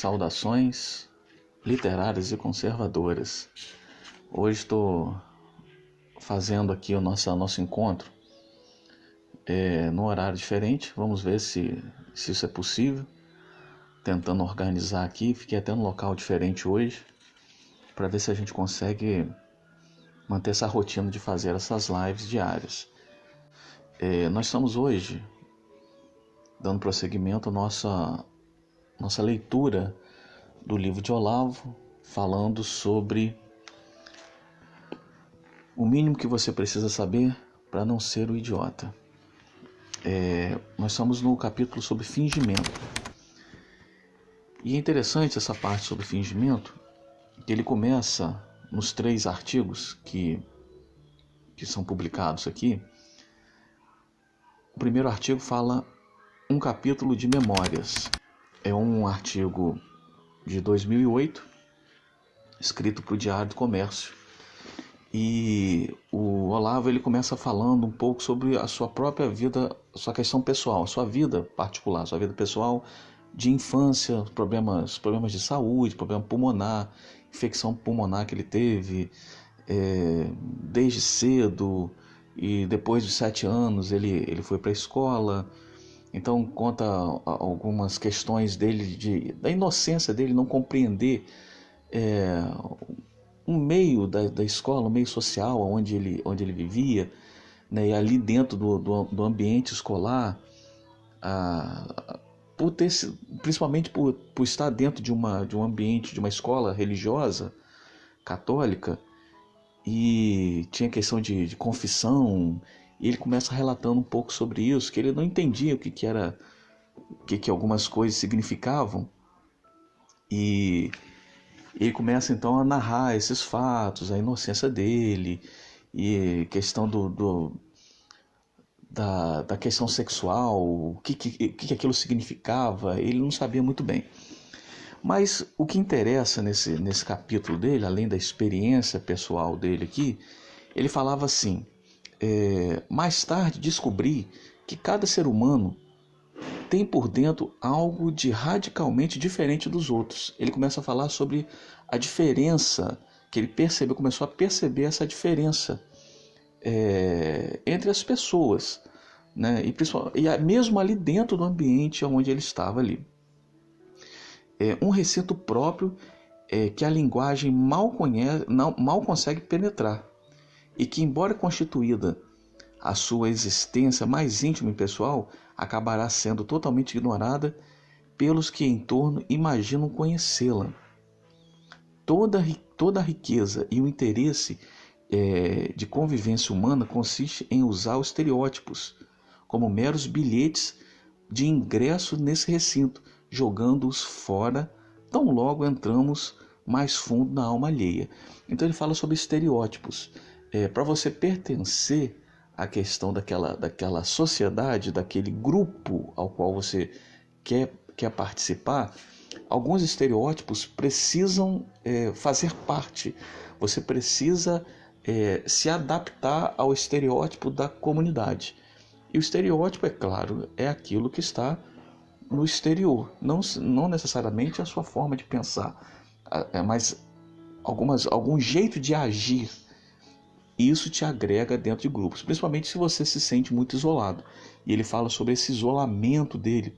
Saudações literárias e conservadoras. Hoje estou fazendo aqui o nosso encontro num horário diferente. Vamos ver se isso é possível. Tentando organizar aqui. Fiquei até num local diferente hoje para ver se a gente consegue manter essa rotina de fazer essas lives diárias. Nós estamos hoje dando prosseguimento à nossa leitura do livro de Olavo, falando sobre o mínimo que você precisa saber para não ser o idiota. Nós estamos no capítulo sobre fingimento. E é interessante essa parte sobre fingimento, que ele começa nos 3 artigos que são publicados aqui. O primeiro artigo fala um capítulo de memórias. É um artigo de 2008, escrito para o Diário do Comércio. E o Olavo ele começa falando um pouco sobre a sua própria vida, a sua questão pessoal, a sua vida particular, a sua vida pessoal de infância, problemas de saúde, problema pulmonar, infecção pulmonar que ele teve desde cedo, e depois de 7 anos ele foi para a escola. Então conta algumas questões dele, da inocência dele, não compreender um meio da escola, um meio social onde ele vivia, né? E ali dentro do ambiente escolar, principalmente por estar dentro de um ambiente, de uma escola religiosa, católica, e tinha questão de confissão, e ele começa relatando um pouco sobre isso, que ele não entendia o que algumas coisas significavam, e ele começa então a narrar esses fatos, a inocência dele, e questão da questão sexual, o que aquilo significava, ele não sabia muito bem. Mas o que interessa nesse capítulo dele, além da experiência pessoal dele aqui, ele falava assim: mais tarde descobri que cada ser humano tem por dentro algo de radicalmente diferente dos outros. Ele começa a falar sobre a diferença que ele percebeu, começou a perceber essa diferença entre as pessoas, né? E mesmo ali dentro do ambiente onde ele estava ali. Um recinto próprio que a linguagem mal consegue penetrar, e que, embora constituída a sua existência mais íntima e pessoal, acabará sendo totalmente ignorada pelos que em torno imaginam conhecê-la. Toda a riqueza e o interesse de convivência humana consiste em usar os estereótipos como meros bilhetes de ingresso nesse recinto, jogando-os fora tão logo entramos mais fundo na alma alheia. Então ele fala sobre estereótipos. Para você pertencer à questão daquela sociedade, daquele grupo ao qual você quer participar, alguns estereótipos precisam fazer parte. Você precisa se adaptar ao estereótipo da comunidade. E o estereótipo, é claro, é aquilo que está no exterior, não necessariamente a sua forma de pensar, mas algum jeito de agir. Isso te agrega dentro de grupos, principalmente se você se sente muito isolado. E ele fala sobre esse isolamento dele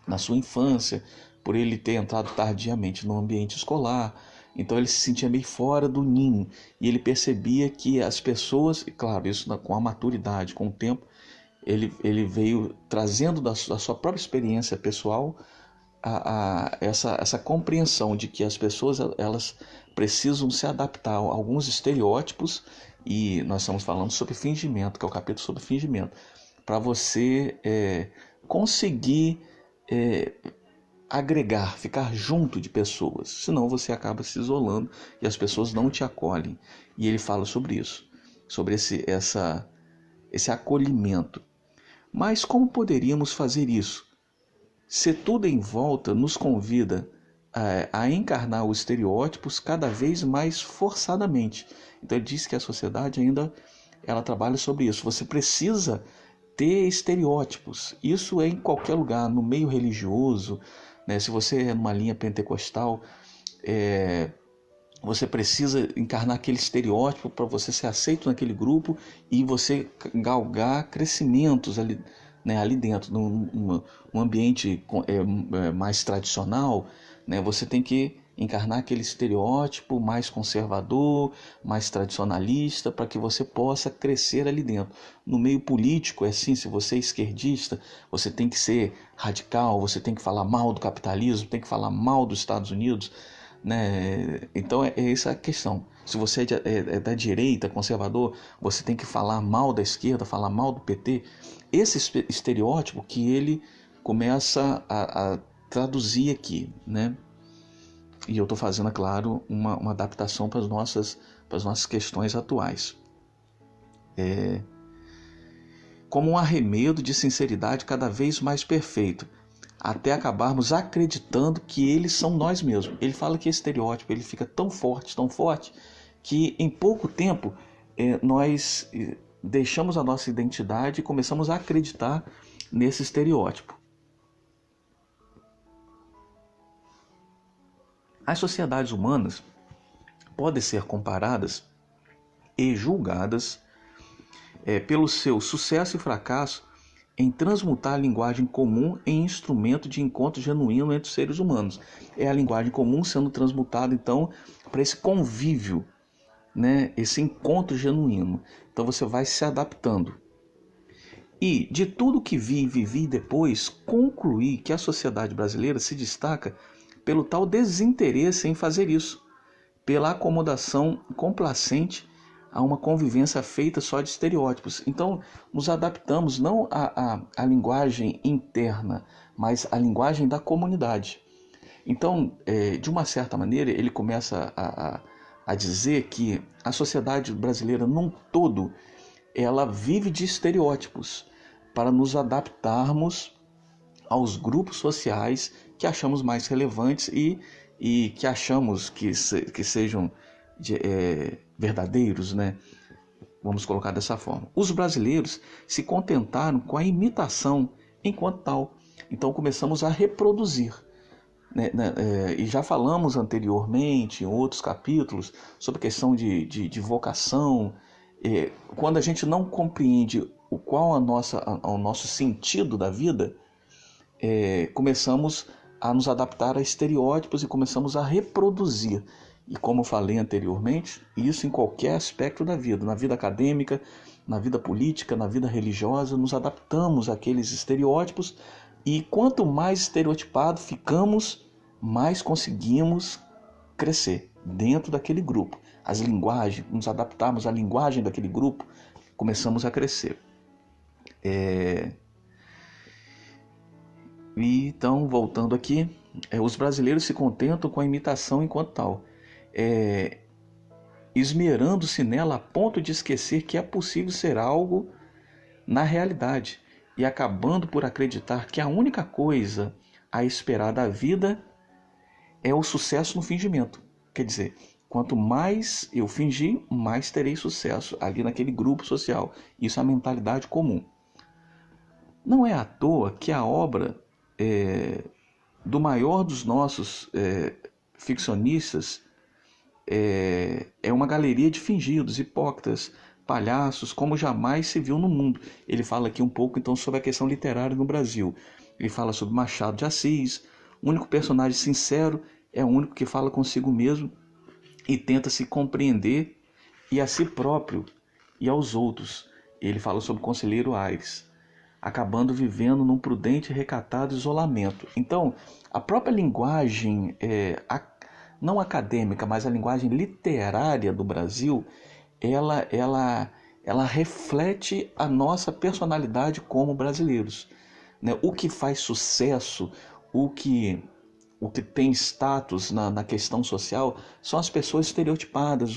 na sua infância, por ele ter entrado tardiamente no ambiente escolar. Então ele se sentia meio fora do ninho, e ele percebia que as pessoas, e claro, isso com a maturidade, com o tempo, ele veio trazendo da sua própria experiência pessoal essa compreensão de que as pessoas elas precisam se adaptar a alguns estereótipos. E nós estamos falando sobre fingimento, que é o capítulo sobre fingimento, para você conseguir agregar, ficar junto de pessoas, senão você acaba se isolando e as pessoas não te acolhem. E ele fala sobre isso, sobre esse acolhimento. Mas como poderíamos fazer isso? Se tudo em volta nos convida a encarnar os estereótipos cada vez mais forçadamente. Então ele diz que a sociedade ainda ela trabalha sobre isso. Você precisa ter estereótipos. Isso é em qualquer lugar, no meio religioso, né? Se você é numa linha pentecostal, você precisa encarnar aquele estereótipo para você ser aceito naquele grupo e você galgar crescimentos ali, né, ali dentro, num ambiente mais tradicional, né, você tem que encarnar aquele estereótipo mais conservador, mais tradicionalista, para que você possa crescer ali dentro. No meio político é assim, se você é esquerdista, você tem que ser radical, você tem que falar mal do capitalismo, tem que falar mal dos Estados Unidos, né? Então é essa a questão. Se você é da direita, conservador, você tem que falar mal da esquerda, falar mal do PT. Esse estereótipo que ele começa a traduzir aqui, né? E eu estou fazendo, é claro, uma adaptação para as nossas questões atuais. Como um arremedo de sinceridade cada vez mais perfeito, até acabarmos acreditando que eles são nós mesmos. Ele fala que esse estereótipo ele fica tão forte, que em pouco tempo nós deixamos a nossa identidade e começamos a acreditar nesse estereótipo. As sociedades humanas podem ser comparadas e julgadas pelo seu sucesso e fracasso em transmutar a linguagem comum em instrumento de encontro genuíno entre os seres humanos. É a linguagem comum sendo transmutada, então, para esse convívio, né? Esse encontro genuíno. Então você vai se adaptando. E, de tudo que vi e vivi depois, concluí que a sociedade brasileira se destaca pelo tal desinteresse em fazer isso, pela acomodação complacente a uma convivência feita só de estereótipos. Então, nos adaptamos não à linguagem interna, mas à linguagem da comunidade. Então, de uma certa maneira, ele começa a dizer que a sociedade brasileira num todo, ela vive de estereótipos para nos adaptarmos aos grupos sociais que achamos mais relevantes e que achamos que sejam verdadeiros, né? Vamos colocar dessa forma. Os brasileiros se contentaram com a imitação enquanto tal. Então começamos a reproduzir. Né? E já falamos anteriormente, em outros capítulos, sobre a questão de vocação. Quando a gente não compreende qual o nosso sentido da vida, começamos a nos adaptar a estereótipos e começamos a reproduzir. E como falei anteriormente, isso em qualquer aspecto da vida, na vida acadêmica, na vida política, na vida religiosa, nos adaptamos àqueles estereótipos e quanto mais estereotipado ficamos, mais conseguimos crescer dentro daquele grupo. As linguagens, nos adaptarmos à linguagem daquele grupo, começamos a crescer. E então, voltando aqui, os brasileiros se contentam com a imitação enquanto tal, esmerando-se nela a ponto de esquecer que é possível ser algo na realidade e acabando por acreditar que a única coisa a esperar da vida é o sucesso no fingimento. Quer dizer, quanto mais eu fingir, mais terei sucesso ali naquele grupo social. Isso é a mentalidade comum. Não é à toa que a obra do maior dos nossos ficcionistas é uma galeria de fingidos, hipócritas, palhaços, como jamais se viu no mundo. Ele fala aqui um pouco então sobre a questão literária no Brasil. Ele fala sobre Machado de Assis. O único personagem sincero é o único que fala consigo mesmo e tenta se compreender e a si próprio e aos outros. Ele fala sobre o conselheiro Aires, acabando vivendo num prudente e recatado isolamento. Então, a própria linguagem, não acadêmica, mas a linguagem literária do Brasil, ela reflete a nossa personalidade como brasileiros. Né? O que faz sucesso, o que tem status na questão social, são as pessoas estereotipadas,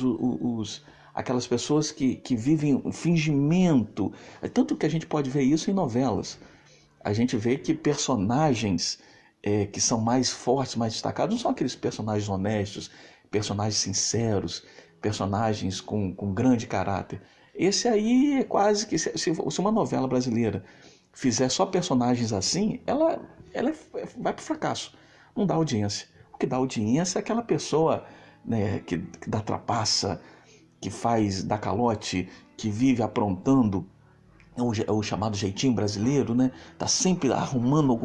aquelas pessoas que vivem um fingimento. Tanto que a gente pode ver isso em novelas. A gente vê que personagens que são mais fortes, mais destacados, não são aqueles personagens honestos, personagens sinceros, personagens com grande caráter. Esse aí é quase que, se uma novela brasileira fizer só personagens assim, ela vai para o fracasso. não dá audiência. O que dá audiência é aquela pessoa, né, que dá trapaça, que faz dá calote, que vive aprontando, o chamado jeitinho brasileiro, né? Tá sempre arrumando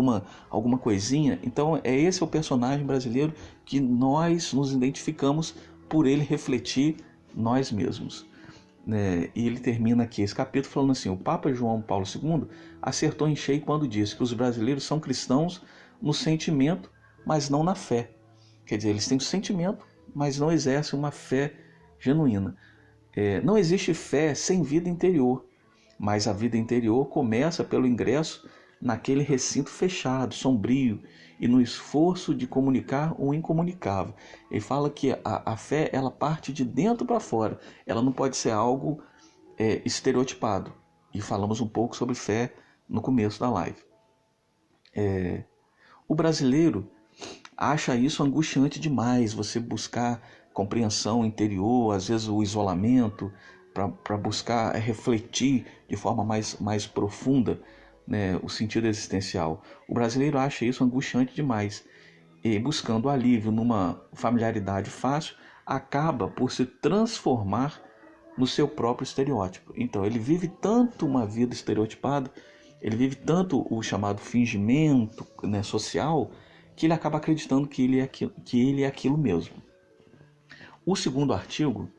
alguma coisinha. Então esse é o personagem brasileiro que nós nos identificamos por ele refletir nós mesmos, né? E ele termina aqui esse capítulo falando assim: o Papa João Paulo II acertou em cheio quando disse que os brasileiros são cristãos no sentimento, mas não na fé. Quer dizer, eles têm o sentimento, mas não exercem uma fé genuína. Não existe fé sem vida interior, mas a vida interior começa pelo ingresso naquele recinto fechado, sombrio, e no esforço de comunicar o incomunicável. Ele fala que a fé ela parte de dentro para fora, ela não pode ser algo estereotipado. E falamos um pouco sobre fé no começo da live. O brasileiro acha isso angustiante demais, você buscar compreensão interior, às vezes o isolamento, para buscar refletir de forma mais profunda, né, o sentido existencial. O brasileiro acha isso angustiante demais e, buscando alívio numa familiaridade fácil, acaba por se transformar no seu próprio estereótipo. Então ele vive tanto uma vida estereotipada, ele vive tanto o chamado fingimento, né, social, que ele acaba acreditando que ele é aquilo mesmo. O segundo artigo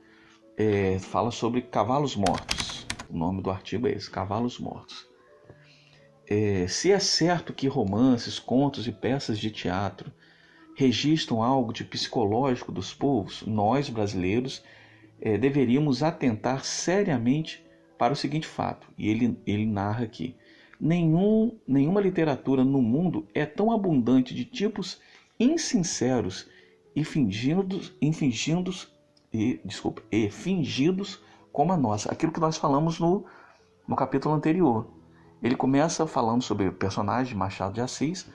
fala sobre cavalos mortos. O nome do artigo é esse, Cavalos Mortos. Se é certo que romances, contos e peças de teatro registram algo de psicológico dos povos, nós brasileiros deveríamos atentar seriamente para o seguinte fato, e ele narra aqui: nenhuma literatura no mundo é tão abundante de tipos insinceros e fingidos como a nossa. Aquilo que nós falamos no capítulo anterior. Ele começa falando sobre o personagem de Machado de Assis,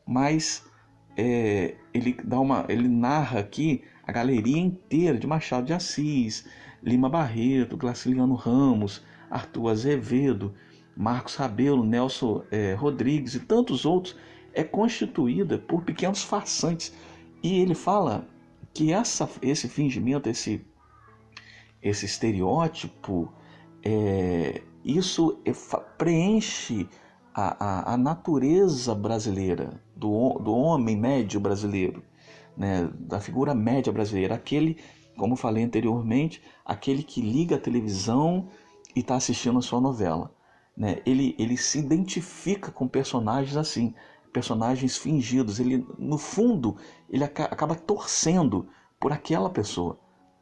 mas ele narra aqui a galeria inteira de Machado de Assis, Lima Barreto, Graciliano Ramos, Arthur Azevedo, Marcos Rabelo, Nelson Rodrigues e tantos outros, é constituída por pequenos farsantes. E ele fala que esse fingimento, esse estereótipo, isso preenche a natureza brasileira, do homem médio brasileiro, né, da figura média brasileira, aquele, como falei anteriormente, aquele que liga a televisão e está assistindo a sua novela, né? Ele se identifica com personagens assim, personagens fingidos. Ele, no fundo, ele acaba torcendo por aquela pessoa,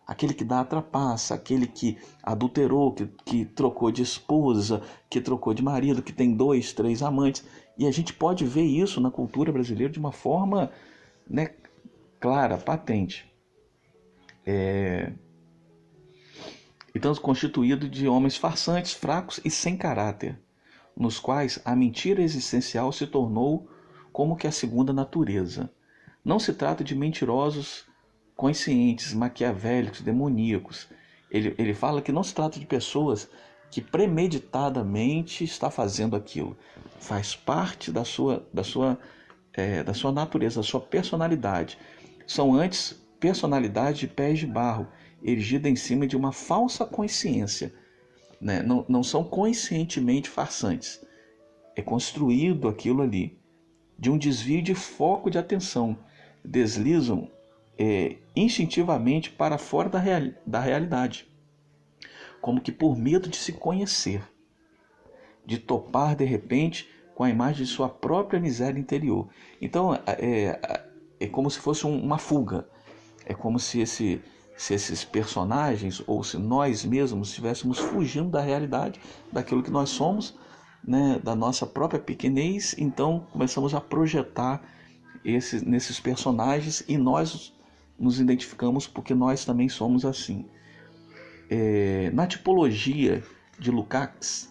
aquele que dá a trapaça, aquele que adulterou, que trocou de esposa, que trocou de marido, que tem 2, 3 amantes. E a gente pode ver isso na cultura brasileira de uma forma, né, clara, patente. Então, constituído de homens farsantes, fracos e sem caráter, nos quais a mentira existencial se tornou como que a segunda natureza. Não se trata de mentirosos conscientes, maquiavélicos, demoníacos. Ele fala que não se trata de pessoas que premeditadamente está fazendo aquilo. Faz parte da sua natureza, da sua personalidade. São antes personalidade de pés de barro, erigida em cima de uma falsa consciência, né? Não são conscientemente farsantes. É construído aquilo ali de um desvio de foco de atenção. Deslizam instintivamente para fora da realidade, como que por medo de se conhecer, de topar de repente com a imagem de sua própria miséria interior. Então é como se fosse uma fuga. É como se esses personagens, ou se nós mesmos estivéssemos fugindo da realidade, daquilo que nós somos, né, da nossa própria pequenez. Então começamos a projetar nesses personagens e nós nos identificamos porque nós também somos assim. Na tipologia de Lukács,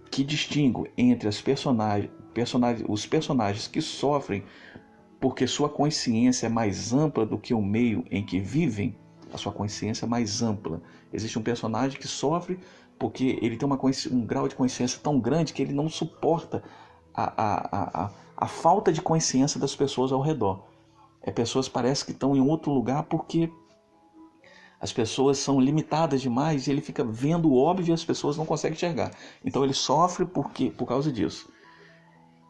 que distingue entre os personagens que sofrem porque sua consciência é mais ampla do que o meio em que vivem, a sua consciência é mais ampla. Existe um personagem que sofre porque ele tem um grau de consciência tão grande que ele não suporta a a falta de consciência das pessoas ao redor. Pessoas parecem que estão em outro lugar porque as pessoas são limitadas demais e ele fica vendo o óbvio e as pessoas não conseguem enxergar. Então ele sofre por causa disso.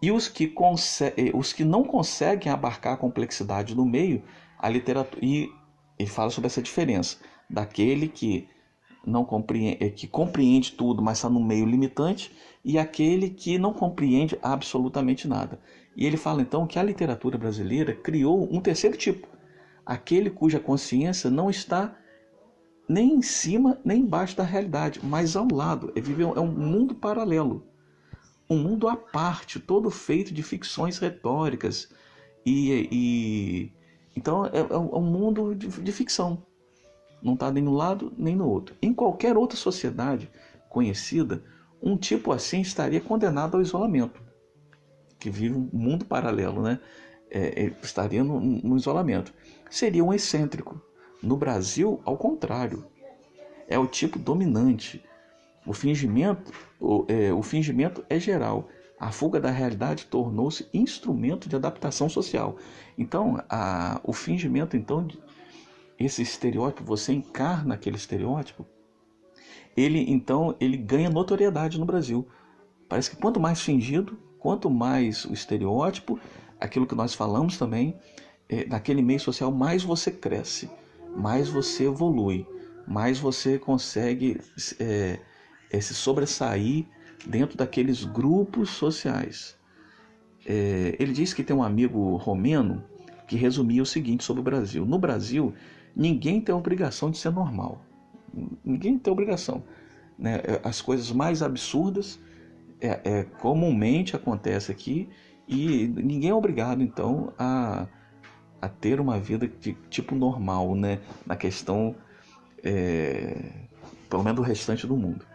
E os que não conseguem abarcar a complexidade do meio, a literatura. E ele fala sobre essa diferença daquele que não compreende, que compreende tudo, mas está no meio limitante, e aquele que não compreende absolutamente nada. E ele fala então que a literatura brasileira criou um terceiro tipo, aquele cuja consciência não está nem em cima nem embaixo da realidade, mas ao lado. É um mundo paralelo, um mundo à parte, todo feito de ficções retóricas. Então é um mundo de ficção. Não está nem no lado nem no outro. Em qualquer outra sociedade conhecida, um tipo assim estaria condenado ao isolamento, que vive um mundo paralelo, né? Estaria no isolamento. Seria um excêntrico. No Brasil, ao contrário, é o tipo dominante. O fingimento é geral. A fuga da realidade tornou-se instrumento de adaptação social. Então, o fingimento, então, esse estereótipo, você encarna aquele estereótipo, ele ganha notoriedade no Brasil. Parece que quanto mais fingido, quanto mais o estereótipo, aquilo que nós falamos também, naquele meio social, mais você cresce, mais você evolui, mais você consegue se sobressair dentro daqueles grupos sociais. Ele diz que tem um amigo romeno que resumia o seguinte sobre o Brasil. No Brasil, ninguém tem a obrigação de ser normal. Ninguém tem obrigação. Né? As coisas mais absurdas comumente acontecem aqui e ninguém é obrigado, então, a ter uma vida de tipo normal, né? Na questão, pelo menos do restante do mundo.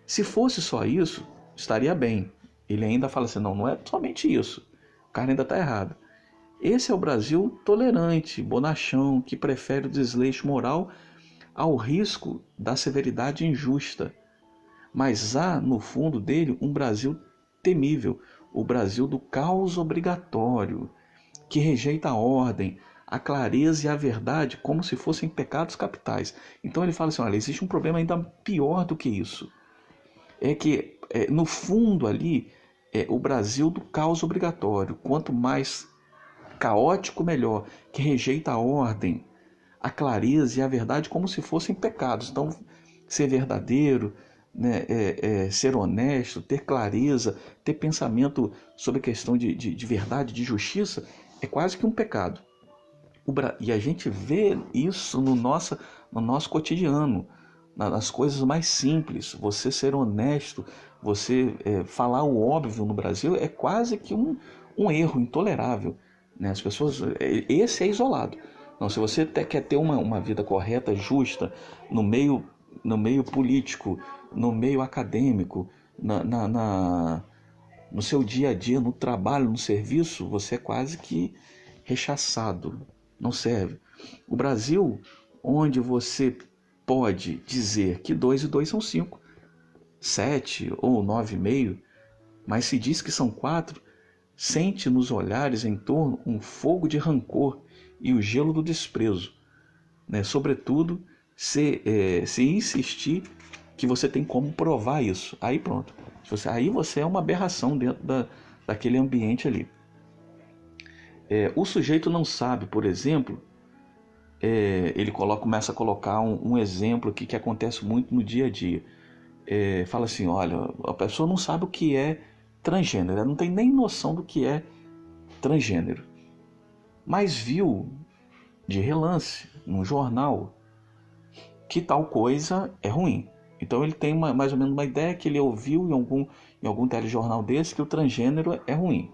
Se fosse só isso, estaria bem. Ele ainda fala assim, não é somente isso. O cara ainda está errado. Esse é o Brasil tolerante, bonachão, que prefere o desleixo moral ao risco da severidade injusta. Mas há, no fundo dele, um Brasil temível, o Brasil do caos obrigatório, que rejeita a ordem, a clareza e a verdade como se fossem pecados capitais. Então ele fala assim, olha, existe um problema ainda pior do que isso. É que, no fundo ali, o Brasil do caos obrigatório. Quanto mais caótico, melhor, que rejeita a ordem, a clareza e a verdade como se fossem pecados. Então, ser verdadeiro, né, ser honesto, ter clareza, ter pensamento sobre a questão de verdade, de justiça, é quase que um pecado. E a gente vê isso no nosso cotidiano, nas coisas mais simples. Você ser honesto, você falar o óbvio no Brasil é quase que um erro intolerável. Né? As pessoas, esse é isolado. Não, se você quer ter uma vida correta, justa, no meio político, no meio acadêmico, no seu dia a dia, no trabalho, no serviço, você é quase que rechaçado, não serve. O Brasil, onde você pode dizer que 2 e 2 são 5, 7 ou 9,5, mas se diz que são 4, sente nos olhares em torno um fogo de rancor e o gelo do desprezo. Né? Sobretudo, se insistir que você tem como provar isso. Aí pronto. Aí você é uma aberração dentro daquele ambiente ali. O sujeito não sabe, por exemplo, ele começa a colocar um exemplo aqui que acontece muito no dia a dia. Fala assim, olha, a pessoa não sabe o que é transgênero, ela não tem nem noção do que é transgênero, mas viu de relance num jornal que tal coisa é ruim. Então ele tem mais ou menos uma ideia que ele ouviu em algum telejornal desse que o transgênero é ruim.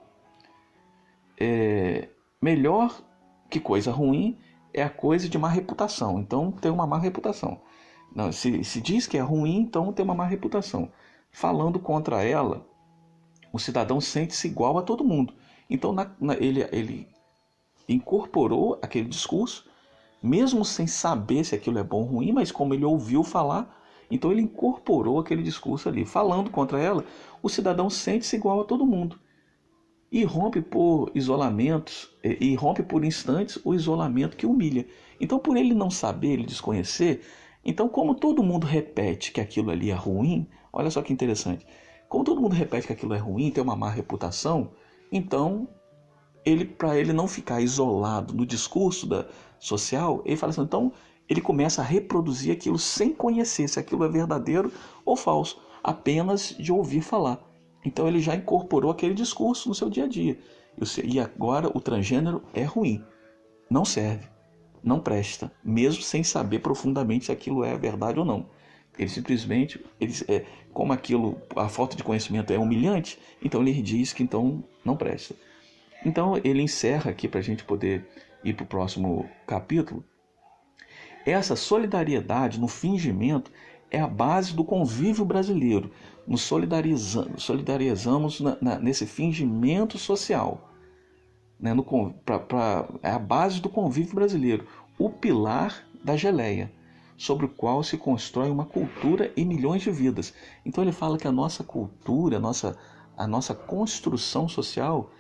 Melhor que coisa ruim é a coisa de má reputação. Então tem uma má reputação. Não, se diz que é ruim, então tem uma má reputação. Falando contra ela, o cidadão sente-se igual a todo mundo. Então ele incorporou aquele discurso, mesmo sem saber se aquilo é bom ou ruim, mas como ele ouviu falar, então ele incorporou aquele discurso ali. Falando contra ela, o cidadão sente-se igual a todo mundo. e rompe por isolamentos, e rompe por instantes o isolamento que humilha. Então, por ele não saber, ele desconhecer, então como todo mundo repete que aquilo ali é ruim, olha só que interessante, como todo mundo repete que aquilo é ruim, tem uma má reputação, então ele, para ele não ficar isolado no discurso social, ele fala assim, então ele começa a reproduzir aquilo sem conhecer se aquilo é verdadeiro ou falso, apenas de ouvir falar. Então ele já incorporou aquele discurso no seu dia a dia. E agora o transgênero é ruim, não serve, não presta, mesmo sem saber profundamente se aquilo é verdade ou não. Ele simplesmente, como aquilo, a falta de conhecimento é humilhante, então ele diz que então não presta. Então ele encerra aqui para a gente poder ir para o próximo capítulo. Essa solidariedade no fingimento é a base do convívio brasileiro. Nos solidarizamos nesse fingimento social. Né? É a base do convívio brasileiro. O pilar da geleia, sobre o qual se constrói uma cultura e milhões de vidas. Então ele fala que a nossa cultura, a nossa construção social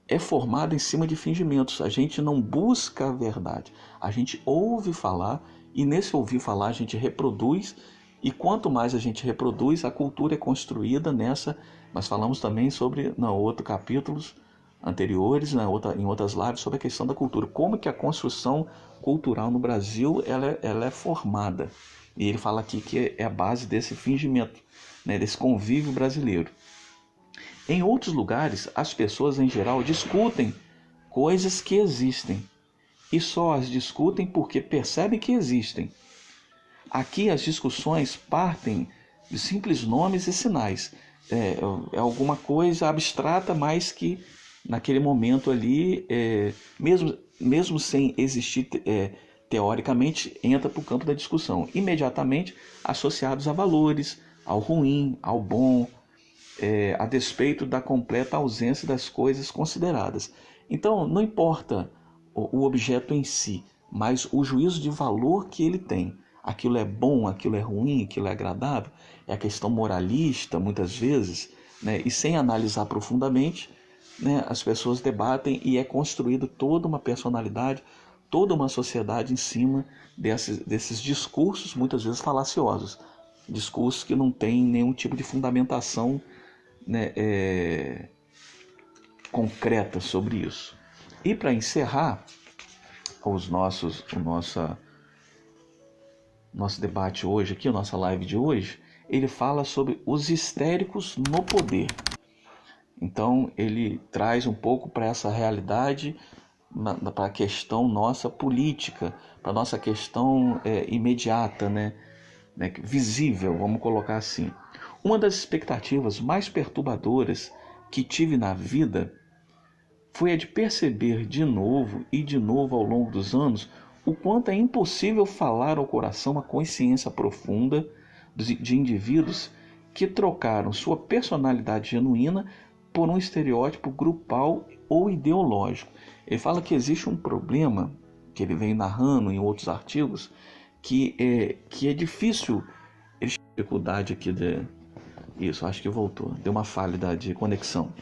é formada em cima de fingimentos. A gente não busca a verdade. A gente ouve falar e nesse ouvir falar a gente reproduz. E quanto mais a gente reproduz, a cultura é construída nessa. Nós falamos também sobre, outros capítulos anteriores, em outras lives, sobre a questão da cultura. Como que a construção cultural no Brasil ela é formada. E ele fala aqui que é a base desse fingimento, né, desse convívio brasileiro. Em outros lugares, as pessoas em geral discutem coisas que existem e só as discutem porque percebem que existem. Aqui as discussões partem de simples nomes e sinais. É alguma coisa abstrata, mas que naquele momento ali, mesmo sem existir teoricamente, entra para o campo da discussão. Imediatamente associados a valores, ao ruim, ao bom, a despeito da completa ausência das coisas consideradas. Então, não importa o objeto em si, mas o juízo de valor que ele tem. Aquilo é bom, aquilo é ruim, aquilo é agradável. É a questão moralista, muitas vezes, né? E sem analisar profundamente, né, as pessoas debatem e é construída toda uma personalidade, toda uma sociedade em cima desses discursos, muitas vezes falaciosos. Discursos que não têm nenhum tipo de fundamentação, né, concreta sobre isso. E para encerrar nosso debate hoje aqui, a nossa live de hoje, ele fala sobre os histéricos no poder. Então ele traz um pouco para essa realidade, para a questão nossa política, para a nossa questão imediata, né, visível, vamos colocar assim. Uma das expectativas mais perturbadoras que tive na vida foi a de perceber de novo e de novo ao longo dos anos o quanto é impossível falar ao coração a consciência profunda de indivíduos que trocaram sua personalidade genuína por um estereótipo grupal ou ideológico. Ele fala que existe um problema, que ele vem narrando em outros artigos, que é difícil. Ele tem dificuldade aqui Isso, acho que voltou. Deu uma falha de conexão.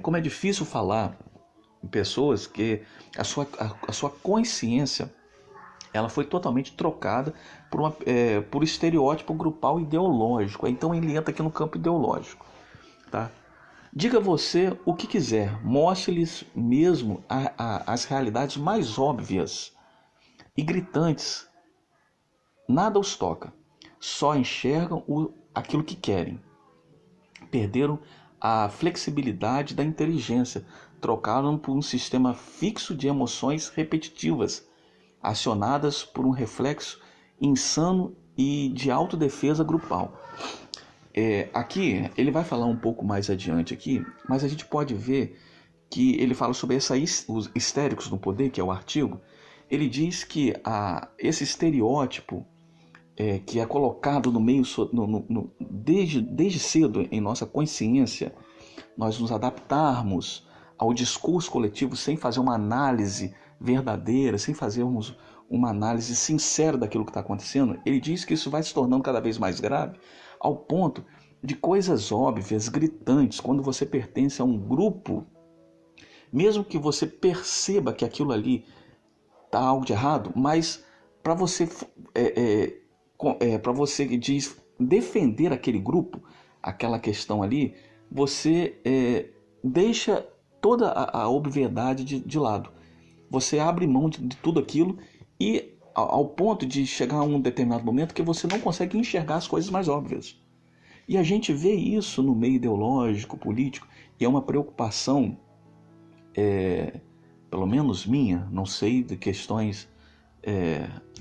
Como é difícil falar em pessoas que a sua consciência ela foi totalmente trocada por estereótipo grupal ideológico. Então ele entra aqui no campo ideológico. Tá? Diga você o que quiser, mostre-lhes mesmo as realidades mais óbvias e gritantes. Nada os toca, só enxergam aquilo que querem. Perderam a flexibilidade da inteligência, trocaram por um sistema fixo de emoções repetitivas, acionadas por um reflexo insano e de autodefesa grupal. Aqui, ele vai falar um pouco mais adiante aqui, mas a gente pode ver que ele fala sobre os histéricos no poder, que é o artigo. Ele diz que esse estereótipo que é colocado no meio, desde cedo em nossa consciência, nós nos adaptarmos ao discurso coletivo sem fazer uma análise verdadeira, sem fazermos uma análise sincera daquilo que está acontecendo, ele diz que isso vai se tornando cada vez mais grave, ao ponto de coisas óbvias, gritantes, quando você pertence a um grupo, mesmo que você perceba que aquilo ali está algo de errado, mas para você, para você que diz defender aquele grupo, aquela questão ali, você deixa toda a obviedade de lado. Você abre mão de tudo aquilo e ao ponto de chegar a um determinado momento que você não consegue enxergar as coisas mais óbvias. E a gente vê isso no meio ideológico, político, e é uma preocupação, pelo menos minha, não sei de questões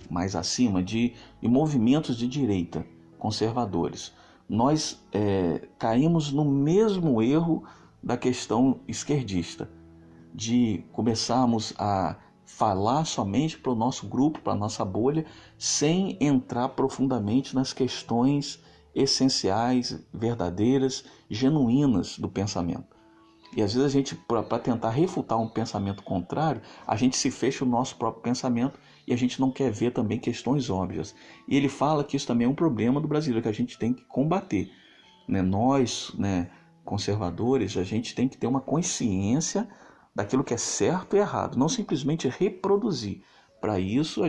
mais acima, de movimentos de direita, conservadores. Nós caímos no mesmo erro da questão esquerdista, de começarmos a falar somente para o nosso grupo, para a nossa bolha, sem entrar profundamente nas questões essenciais, verdadeiras, genuínas do pensamento. E às vezes a gente, para tentar refutar um pensamento contrário, a gente se fecha o nosso próprio pensamento e a gente não quer ver também questões óbvias. E ele fala que isso também é um problema do brasileiro, que a gente tem que combater. Nós, conservadores, a gente tem que ter uma consciência daquilo que é certo e errado, não simplesmente reproduzir. Para isso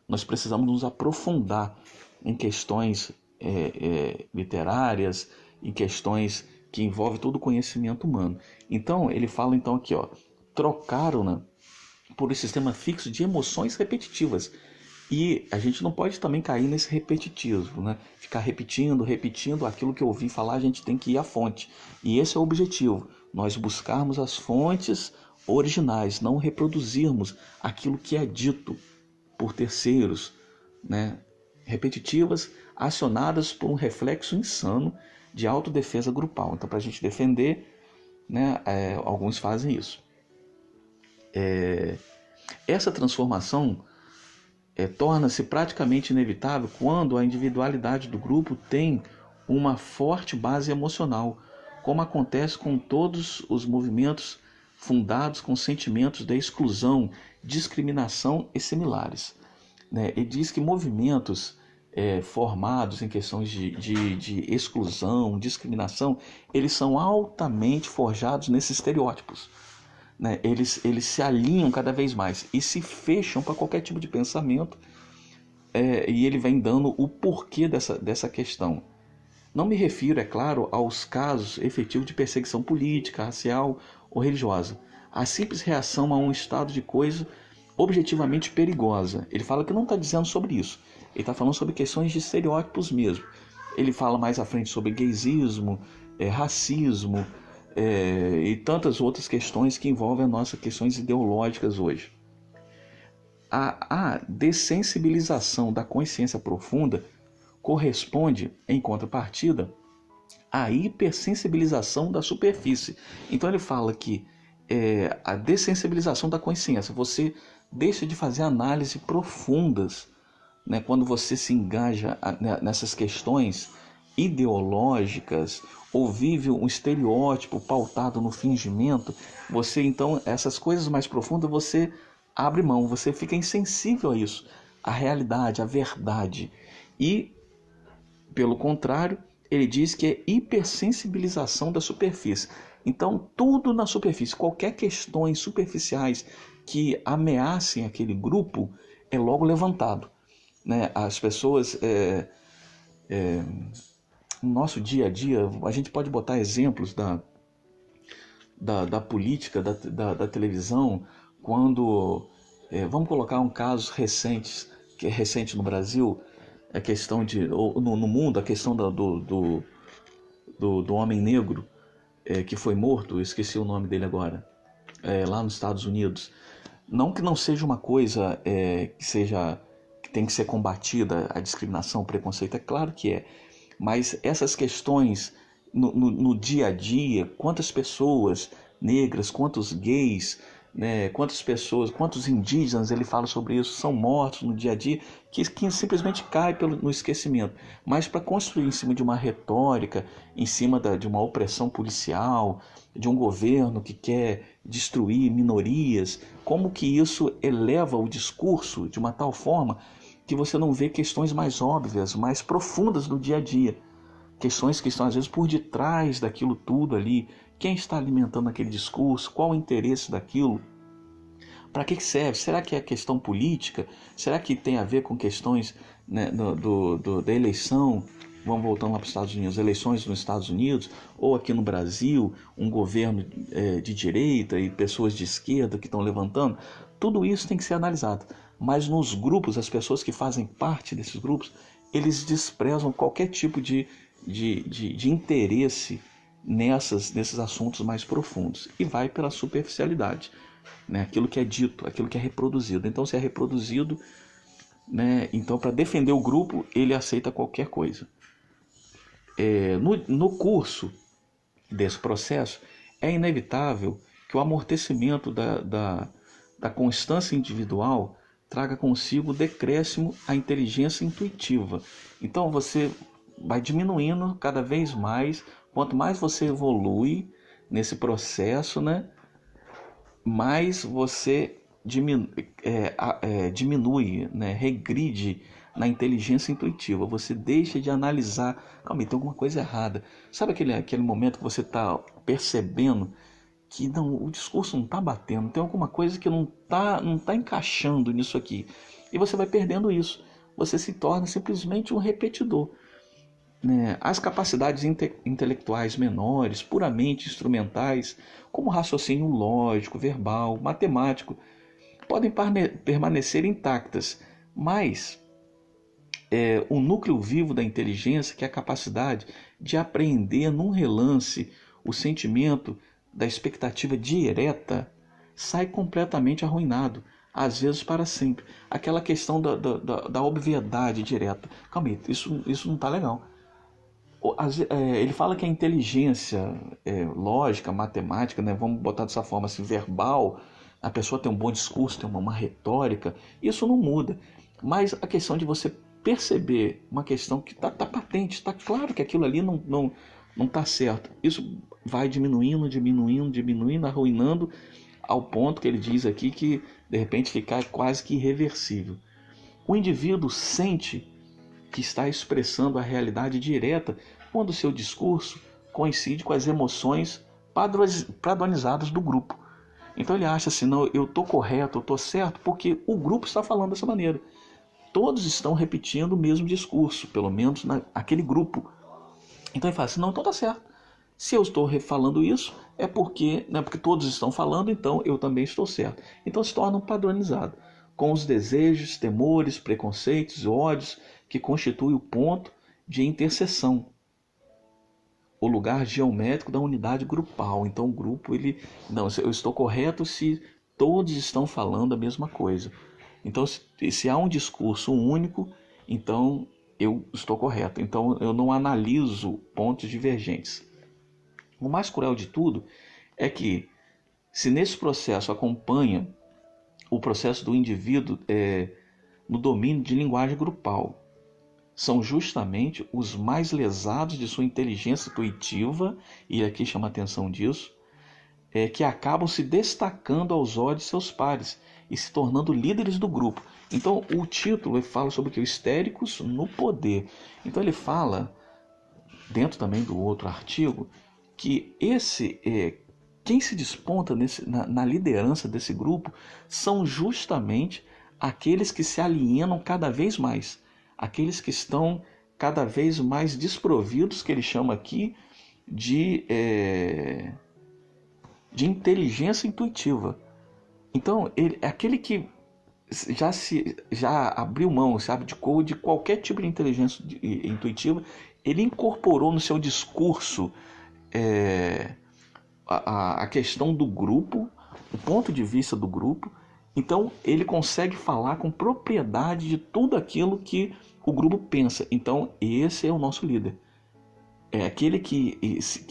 nós precisamos nos aprofundar em questões literárias, em questões que envolvem todo o conhecimento humano. Então ele fala aqui, trocaram-na por um sistema fixo de emoções repetitivas. E a gente não pode também cair nesse repetitivo, Ficar repetindo aquilo que eu ouvi falar, a gente tem que ir à fonte. E esse é o objetivo, nós buscarmos as fontes originais, não reproduzirmos aquilo que é dito por terceiros, repetitivas, acionadas por um reflexo insano de autodefesa grupal. Então, para a gente defender, alguns fazem isso. Essa transformação torna-se praticamente inevitável quando a individualidade do grupo tem uma forte base emocional, como acontece com todos os movimentos fundados com sentimentos de exclusão, discriminação e similares. Ele diz que movimentos formados em questões de exclusão, discriminação, eles são altamente forjados nesses estereótipos. Eles se alinham cada vez mais e se fecham para qualquer tipo de pensamento, e ele vem dando o porquê dessa questão. Não me refiro, é claro, aos casos efetivos de perseguição política, racial ou religiosa. A simples reação a um estado de coisa objetivamente perigosa. Ele fala que não está dizendo sobre isso. Ele está falando sobre questões de estereótipos mesmo. Ele fala mais à frente sobre gaysismo, racismo, e tantas outras questões que envolvem as nossas questões ideológicas hoje. A dessensibilização da consciência profunda corresponde, em contrapartida, à hipersensibilização da superfície. Então ele fala que a dessensibilização da consciência, você deixa de fazer análises profundas, quando você se engaja nessas questões ideológicas ou vive um estereótipo pautado no fingimento, você então, essas coisas mais profundas, você abre mão, você fica insensível a isso, a realidade, a verdade. E, pelo contrário, ele diz que é hipersensibilização da superfície. Então, tudo na superfície, qualquer questões superficiais que ameacem aquele grupo, é logo levantado. As pessoas, no nosso dia a dia, a gente pode botar exemplos da política, da televisão, quando, vamos colocar um caso recente, que é recente no Brasil, a questão no mundo, a questão do homem negro, que foi morto, eu esqueci o nome dele agora, lá nos Estados Unidos. Não que não seja uma coisa que tem que ser combatida, a discriminação, o preconceito, é claro que é, mas essas questões no dia a dia, quantas pessoas negras, quantos gays, né? Quantas pessoas, quantos indígenas, ele fala sobre isso, são mortos no dia a dia, que simplesmente cai no esquecimento. Mas para construir em cima de uma retórica, em cima de uma opressão policial, de um governo que quer destruir minorias, como que isso eleva o discurso de uma tal forma que você não vê questões mais óbvias, mais profundas do dia a dia. Questões que estão às vezes por detrás daquilo tudo ali. Quem está alimentando aquele discurso? Qual o interesse daquilo? Para que serve? Será que é questão política? Será que tem a ver com questões, né, da eleição? Vamos voltando lá para os Estados Unidos, eleições nos Estados Unidos, ou aqui no Brasil, um governo de direita e pessoas de esquerda que estão levantando. Tudo isso tem que ser analisado. Mas nos grupos, as pessoas que fazem parte desses grupos, eles desprezam qualquer tipo de interesse nesses assuntos mais profundos e vai pela superficialidade, né? Aquilo que é dito, aquilo que é reproduzido. Então, se é reproduzido, né? Então, para defender o grupo, ele aceita qualquer coisa. No curso desse processo, é inevitável que o amortecimento da constância individual traga consigo o decréscimo à inteligência intuitiva. Então você vai diminuindo cada vez mais, quanto mais você evolui nesse processo, né, mais você diminui, né, regride na inteligência intuitiva. Você deixa de analisar, calma aí, tem alguma coisa errada. Sabe aquele momento que você está percebendo que não, o discurso não está batendo, tem alguma coisa que não tá encaixando nisso aqui. E você vai perdendo isso. Você se torna simplesmente um repetidor, né? As capacidades intelectuais menores, puramente instrumentais, como raciocínio lógico, verbal, matemático, podem permanecer intactas, mas o núcleo vivo da inteligência, que é a capacidade de apreender num relance o sentimento da expectativa direta, sai completamente arruinado, às vezes para sempre. Aquela questão da obviedade direta. Calma aí, isso não está legal. Ele fala que a inteligência lógica, matemática, né, vamos botar dessa forma assim, verbal, a pessoa tem um bom discurso, tem uma retórica, isso não muda. Mas a questão de você perceber uma questão que está patente, está claro que aquilo ali não está certo. Isso vai diminuindo, diminuindo, diminuindo, arruinando ao ponto que ele diz aqui que de repente fica quase que irreversível. O indivíduo sente que está expressando a realidade direta quando seu discurso coincide com as emoções padronizadas do grupo. Então ele acha assim, não, eu estou correto, eu estou certo, porque o grupo está falando dessa maneira. Todos estão repetindo o mesmo discurso, pelo menos naquele grupo. Então ele fala assim, não, então está certo. Se eu estou falando isso, é porque todos estão falando, então eu também estou certo. Então se torna um padronizado, com os desejos, temores, preconceitos e ódios que constituem o ponto de interseção, o lugar geométrico da unidade grupal. Então o grupo, não, eu estou correto se todos estão falando a mesma coisa. Então se há um discurso único, então eu estou correto. Então eu não analiso pontos divergentes. O mais cruel de tudo é que, se nesse processo acompanha o processo do indivíduo no domínio de linguagem grupal, são justamente os mais lesados de sua inteligência intuitiva, e aqui chama a atenção disso, que acabam se destacando aos olhos de seus pares e se tornando líderes do grupo. Então o título fala sobre o que? Histéricos no poder. Então ele fala, dentro também do outro artigo, que quem se desponta na liderança desse grupo são justamente aqueles que se alienam cada vez mais, aqueles que estão cada vez mais desprovidos, que ele chama aqui de inteligência intuitiva. Então, ele é aquele que já abriu mão, sabe, de qualquer tipo de inteligência intuitiva, ele incorporou no seu discurso a questão do grupo, o ponto de vista do grupo. Então ele consegue falar com propriedade de tudo aquilo que o grupo pensa. Então esse é o nosso líder. É aquele que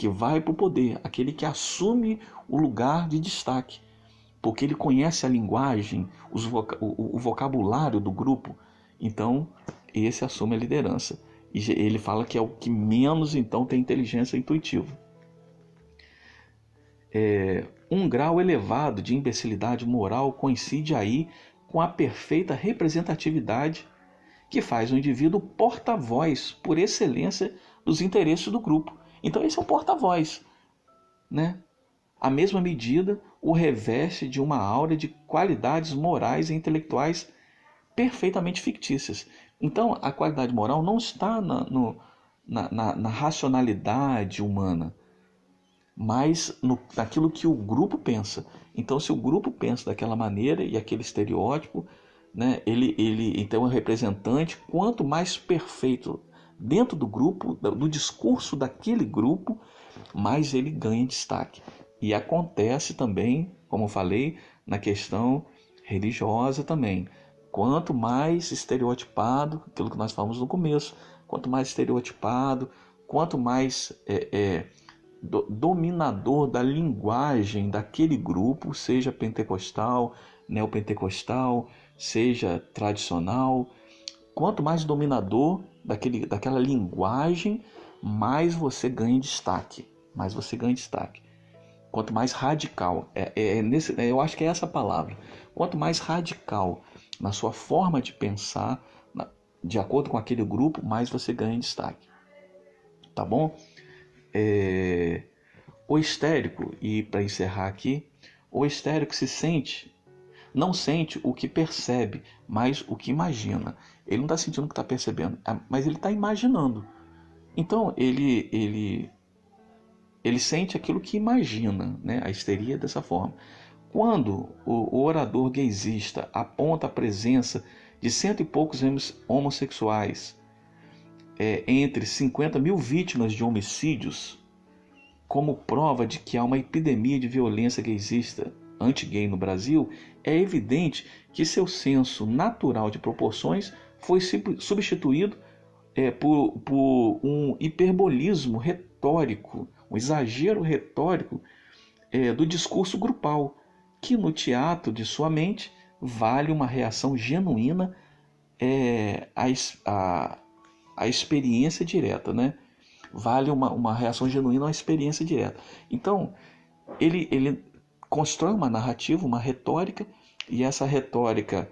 vai para o poder, aquele que assume o lugar de destaque. porque ele conhece a linguagem, o vocabulário do grupo. Então, esse assume a liderança. E ele fala que é o que menos, então, tem inteligência intuitiva. Um grau elevado de imbecilidade moral coincide aí com a perfeita representatividade que faz o indivíduo porta-voz por excelência dos interesses do grupo. Então esse é o porta-voz, né? A mesma medida o reveste de uma aura de qualidades morais e intelectuais perfeitamente fictícias. Então a qualidade moral não está na racionalidade humana, mas naquilo que o grupo pensa. Então, se o grupo pensa daquela maneira e aquele estereótipo, né, ele então é um representante. Quanto mais perfeito dentro do grupo, do discurso daquele grupo, mais ele ganha destaque. E acontece também, como eu falei, na questão religiosa também. Quanto mais estereotipado, aquilo que nós falamos no começo, quanto mais estereotipado, quanto mais dominador da linguagem daquele grupo, seja pentecostal, neopentecostal, seja tradicional, quanto mais dominador daquela linguagem, mais você ganha destaque. Mais você ganha destaque. Quanto mais radical, eu acho que é essa a palavra. Quanto mais radical na sua forma de pensar, de acordo com aquele grupo, mais você ganha destaque. Tá bom? O histérico, e para encerrar aqui, o histérico não sente o que percebe, mas o que imagina. Ele não está sentindo o que está percebendo, mas ele está imaginando. Então ele sente aquilo que imagina, né? A histeria é dessa forma. Quando o orador gaysista aponta a presença de cento e poucos homossexuais entre 50 mil vítimas de homicídios, como prova de que há uma epidemia de violência gaysista anti-gay no Brasil, é evidente que seu senso natural de proporções foi substituído por um hiperbolismo retórico, um exagero retórico do discurso grupal, que no teatro de sua mente vale uma reação genuína à experiência direta, né? Vale uma reação genuína à experiência direta. Então, ele constrói uma narrativa, uma retórica, e essa retórica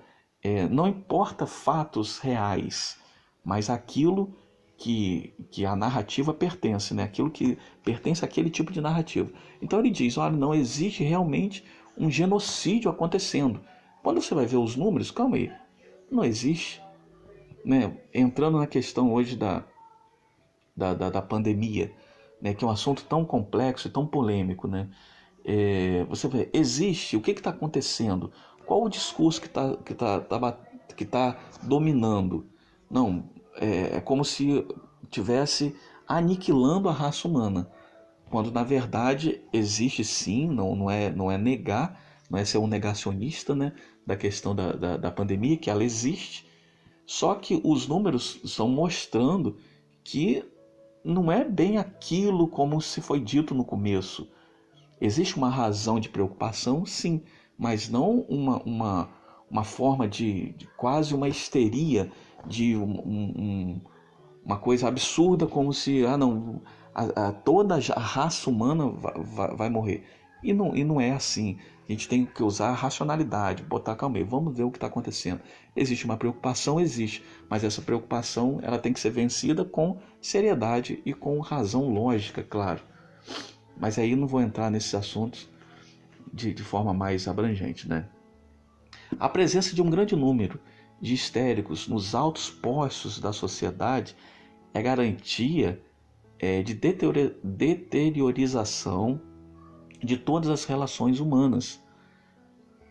não importa fatos reais, mas aquilo que a narrativa pertence, né? Aquilo que pertence àquele tipo de narrativa. Então ele diz, olha, não existe realmente um genocídio acontecendo. Quando você vai ver os números, calma aí, não existe. Né? Entrando na questão hoje da pandemia, né, que é um assunto tão complexo e tão polêmico, né? Você vê, existe, o que está acontecendo? Qual o discurso que tá dominando? Não, é como se tivesse aniquilando a raça humana, quando na verdade existe sim, não é negar, não é ser um negacionista, né, da questão da pandemia, que ela existe, só que os números estão mostrando que não é bem aquilo como se foi dito no começo. Existe uma razão de preocupação, sim, mas não uma forma de quase uma histeria, de uma coisa absurda, como se não, toda a raça humana vai morrer. E não é assim. A gente tem que usar a racionalidade, botar calma aí, vamos ver o que está acontecendo. Existe uma preocupação, existe, mas essa preocupação ela tem que ser vencida com seriedade e com razão lógica, claro. Mas aí não vou entrar nesses assuntos de forma mais abrangente, né? A presença de um grande número de histéricos nos altos postos da sociedade é garantia de deteriorização de todas as relações humanas,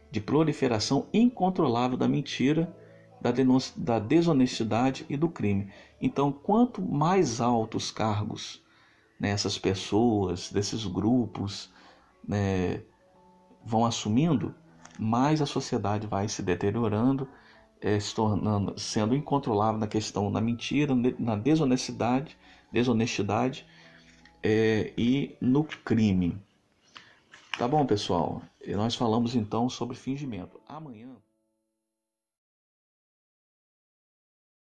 de proliferação incontrolável da mentira, da desonestidade e do crime. Então, quanto mais altos cargos, né, essas pessoas, desses grupos, né, vão assumindo, mais a sociedade vai se deteriorando, se tornando, sendo incontrolável na questão da mentira, na desonestidade e no crime. Tá bom, pessoal? E nós falamos então sobre fingimento. Amanhã